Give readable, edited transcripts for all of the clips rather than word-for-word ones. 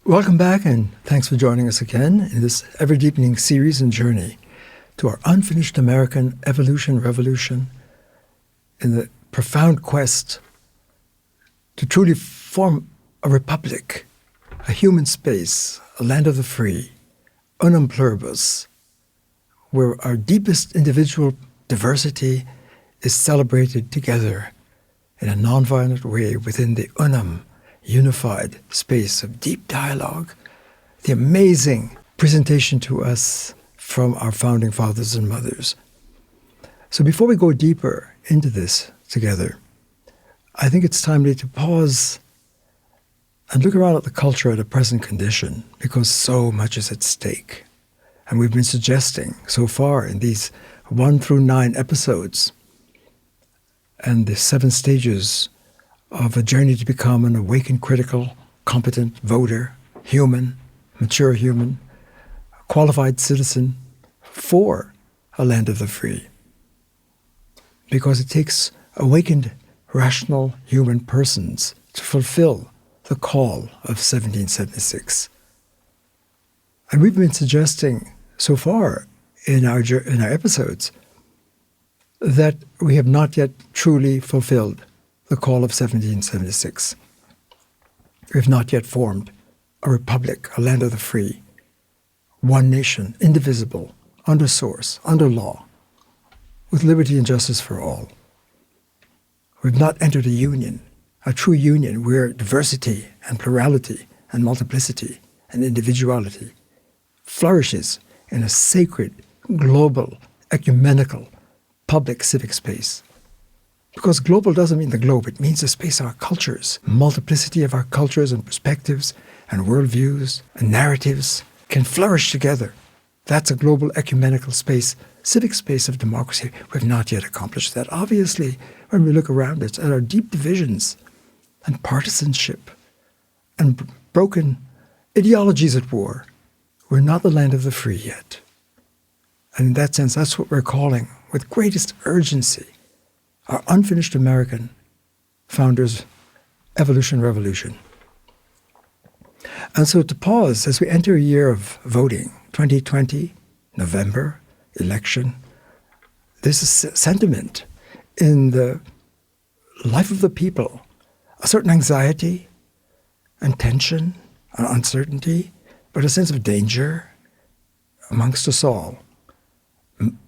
Welcome back, and thanks for joining us again in this ever-deepening series and journey to our unfinished American evolution revolution in the profound quest to truly form a republic, a human space, a land of the free, unum pluribus, where our deepest individual diversity is celebrated together in a nonviolent way within the unum unified space of deep dialogue, the amazing presentation to us from our founding fathers and mothers. So before we go deeper into this together, I think it's timely to pause and look around at the culture at a present condition, because so much is at stake. And we've been suggesting so far in these 1 through 9 episodes and the 7 stages of a journey to become an awakened, critical, competent voter, human, mature human, qualified citizen for a land of the free. Because it takes awakened, rational human persons to fulfill the call of 1776. And we've been suggesting so far in our episodes that we have not yet truly fulfilled the call of 1776. We have not yet formed a republic, a land of the free, one nation, indivisible, under source, under law, with liberty and justice for all. We've not entered a union, a true union where diversity and plurality and multiplicity and individuality flourishes in a sacred, global, ecumenical, public civic space. Because global doesn't mean the globe, it means the space of our cultures. Multiplicity of our cultures and perspectives and worldviews and narratives can flourish together. That's a global ecumenical space, civic space of democracy. We have not yet accomplished that. Obviously, when we look around us at our deep divisions and partisanship and broken ideologies at war, we're not the land of the free yet. And in that sense, that's what we're calling with greatest urgency our unfinished American founders' evolution revolution. And so to pause as we enter a year of voting, 2020, November, election, there's a sentiment in the life of the people, a certain anxiety and tension and uncertainty, but a sense of danger amongst us all.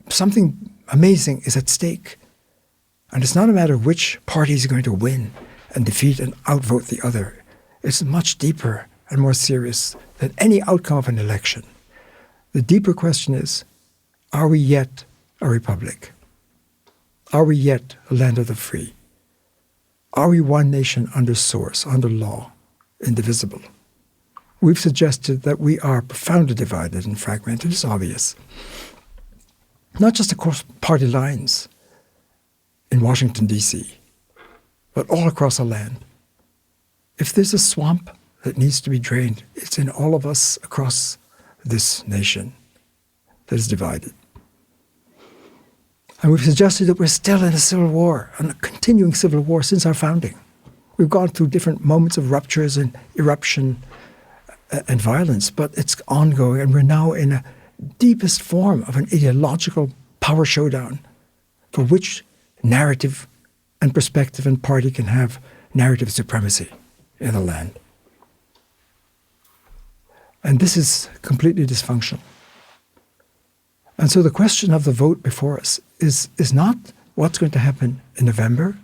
Something amazing is at stake. And it's not a matter of which party is going to win and defeat and outvote the other. It's much deeper and more serious than any outcome of an election. The deeper question is, are we yet a republic? Are we yet a land of the free? Are we one nation under source, under law, indivisible? We've suggested that we are profoundly divided and fragmented. It's obvious. Not just across party lines in Washington, D.C., but all across our land. If there's a swamp that needs to be drained, it's in all of us across this nation that is divided. And we've suggested that we're still in a civil war, and a continuing civil war since our founding. We've gone through different moments of ruptures and eruption and violence, but it's ongoing, and we're now in a deepest form of an ideological power showdown for which narrative and perspective and party can have narrative supremacy in the land. And this is completely dysfunctional. And so the question of the vote before us is not what's going to happen in November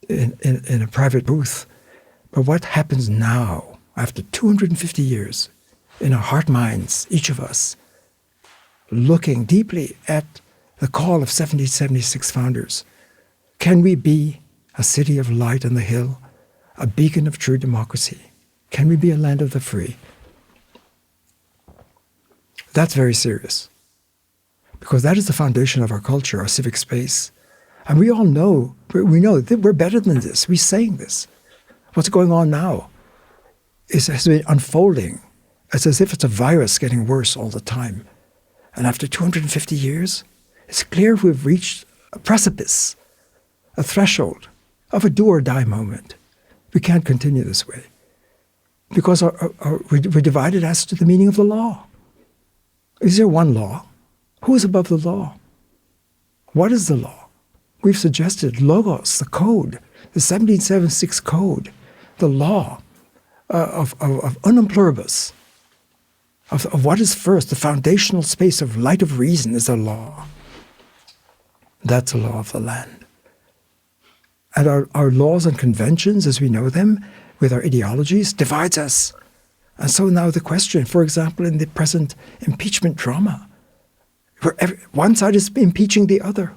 in a private booth, but what happens now, after 250 years, in our heart minds, each of us, looking deeply at the call of 1776 founders. Can we be a city of light on the hill, a beacon of true democracy? Can we be a land of the free? That's very serious, because that is the foundation of our culture, our civic space. And we all know, that we're better than this. We're saying this. What's going on now has been unfolding. It's as if it's a virus getting worse all the time. And after 250 years, it's clear we've reached a precipice, a threshold of a do or die moment. We can't continue this way. because we're divided as to the meaning of the law. Is there one law? Who is above the law? What is the law? We've suggested logos, the code, the 1776 code, the law of unum pluribus, of what is first, the foundational space of light of reason is a law. That's a law of the land. And our laws and conventions, as we know them, with our ideologies, divides us. And so now the question, for example, in the present impeachment drama, where one side is impeaching the other.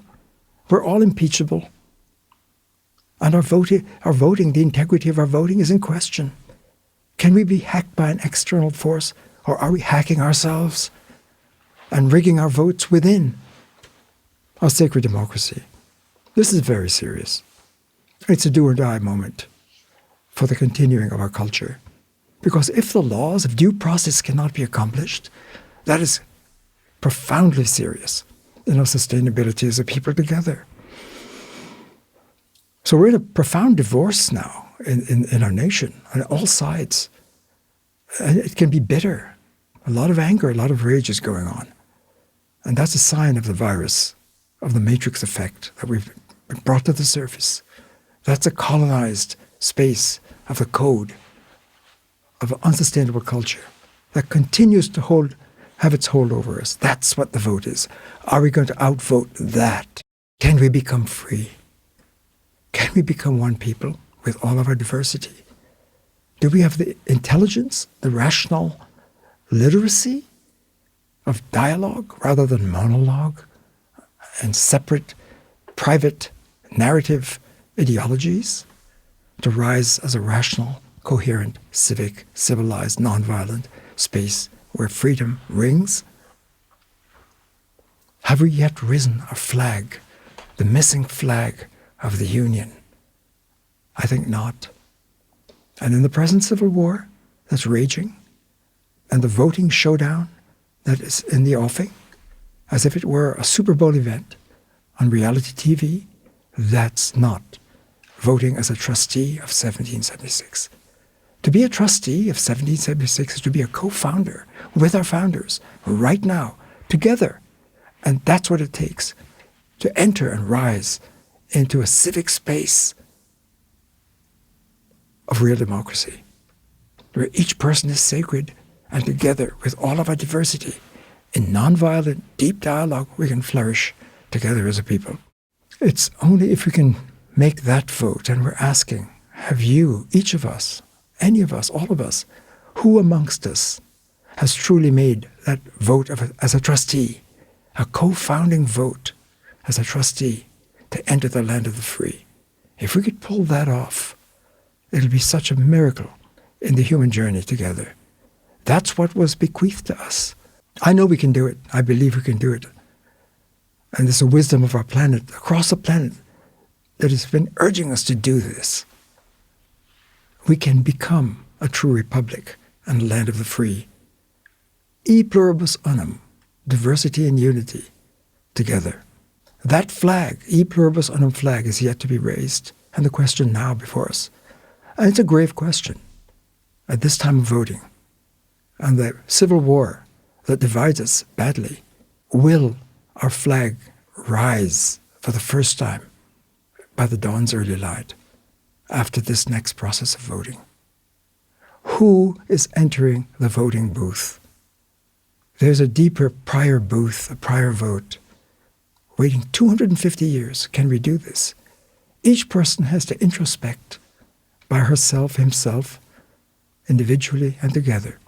We're all impeachable. And our voting, the integrity of our voting is in question. Can we be hacked by an external force, or are we hacking ourselves and rigging our votes within our sacred democracy? This is very serious. It's a do or die moment for the continuing of our culture. Because if the laws of due process cannot be accomplished, that is profoundly serious in our sustainability as a people together. So we're in a profound divorce now in our nation on all sides. And it can be bitter. A lot of anger, a lot of rage is going on. And that's a sign of the virus, of the matrix effect that we've brought to the surface. That's a colonized space of the code of an unsustainable culture that continues to have its hold over us. That's what the vote is. Are we going to outvote that? Can we become free? Can we become one people with all of our diversity? Do we have the intelligence, the rational literacy of dialogue rather than monologue and separate, private, narrative ideologies to rise as a rational, coherent, civic, civilized, nonviolent space where freedom rings? Have we yet risen our flag, the missing flag of the Union? I think not. And in the present civil war that's raging, and the voting showdown that is in the offing, as if it were a Super Bowl event on reality TV, that's not voting as a trustee of 1776. To be a trustee of 1776 is to be a co-founder with our founders right now, together. And that's what it takes to enter and rise into a civic space of real democracy, where each person is sacred, and together with all of our diversity, in nonviolent, deep dialogue, we can flourish together as a people. It's only if we can make that vote, and we're asking, have you, each of us, any of us, all of us, who amongst us has truly made that vote as a trustee, a co-founding vote as a trustee to enter the land of the free? If we could pull that off, it'll be such a miracle in the human journey together. That's what was bequeathed to us. I know we can do it. I believe we can do it. And there's a wisdom of our planet, across the planet, that has been urging us to do this. We can become a true republic and a land of the free. E pluribus unum, diversity and unity, together. That flag, E pluribus unum flag, is yet to be raised, and the question now before us. And it's a grave question at this time of voting. And the civil war that divides us badly, will our flag rise for the first time by the dawn's early light after this next process of voting? Who is entering the voting booth? There's a deeper prior booth, a prior vote, waiting 250 years. Can we do this? Each person has to introspect by herself, himself, individually and together.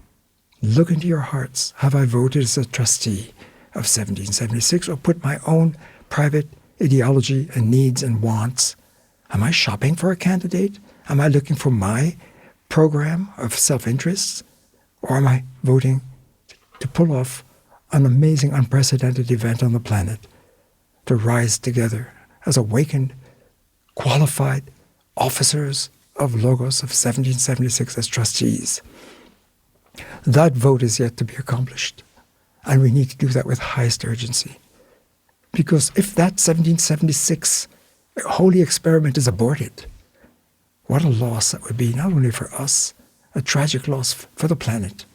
Look into your hearts. Have I voted as a trustee of 1776 or put my own private ideology and needs and wants? Am I shopping for a candidate? Am I looking for my program of self-interest? Or am I voting to pull off an amazing, unprecedented event on the planet, to rise together as awakened, qualified officers of Logos of 1776 as trustees? That vote is yet to be accomplished, and we need to do that with highest urgency. Because if that 1776 holy experiment is aborted, what a loss that would be, not only for us, a tragic loss for the planet.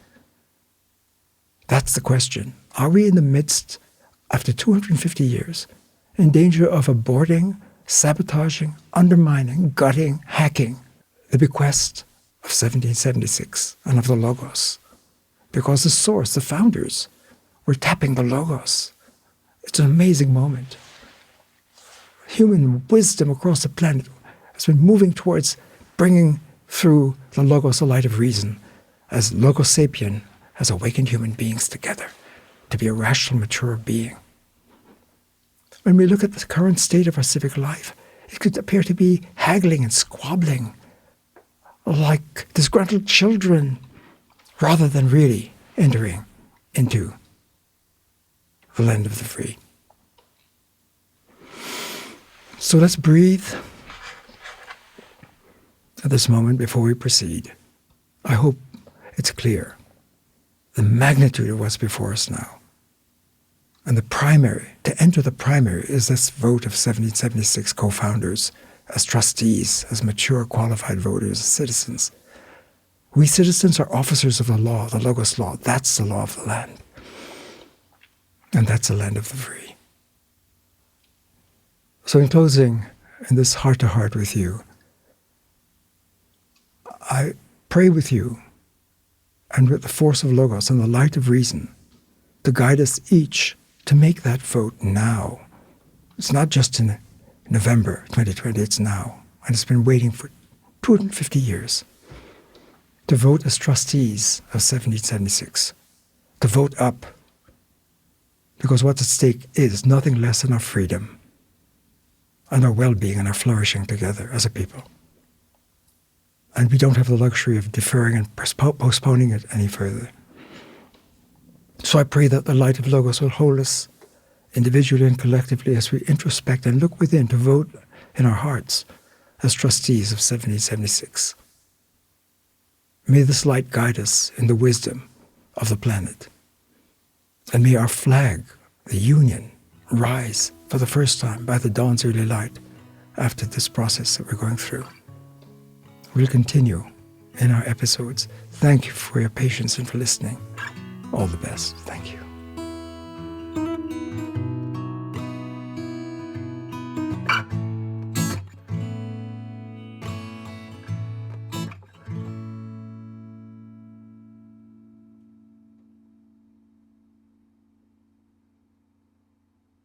That's the question. Are we in the midst, after 250 years, in danger of aborting, sabotaging, undermining, gutting, hacking the bequest of 1776 and of the Logos? Because the source, the founders, were tapping the Logos. It's an amazing moment. Human wisdom across the planet has been moving towards bringing through the Logos the light of reason, as Logos Sapien has awakened human beings together to be a rational, mature being. When we look at the current state of our civic life, it could appear to be haggling and squabbling like disgruntled children, rather than really entering into the land of the free. So let's breathe at this moment before we proceed. I hope it's clear the magnitude of what's before us now. And the primary, to enter the primary, is this vote of 1776 co-founders as trustees, as mature, qualified voters, as citizens. We citizens are officers of the law, the Logos law. That's the law of the land. And that's the land of the free. So in closing, in this heart-to-heart with you, I pray with you and with the force of Logos and the light of reason to guide us each to make that vote now. It's not just in November 2020, it's now. And it's been waiting for 250 years to vote as trustees of 1776, to vote up, because what's at stake is nothing less than our freedom and our well-being and our flourishing together as a people. And we don't have the luxury of deferring and postponing it any further. So I pray that the light of Logos will hold us individually and collectively as we introspect and look within to vote in our hearts as trustees of 1776. May this light guide us in the wisdom of the planet. And may our flag, the Union, rise for the first time by the dawn's early light after this process that we're going through. We'll continue in our episodes. Thank you for your patience and for listening. All the best. Thank you.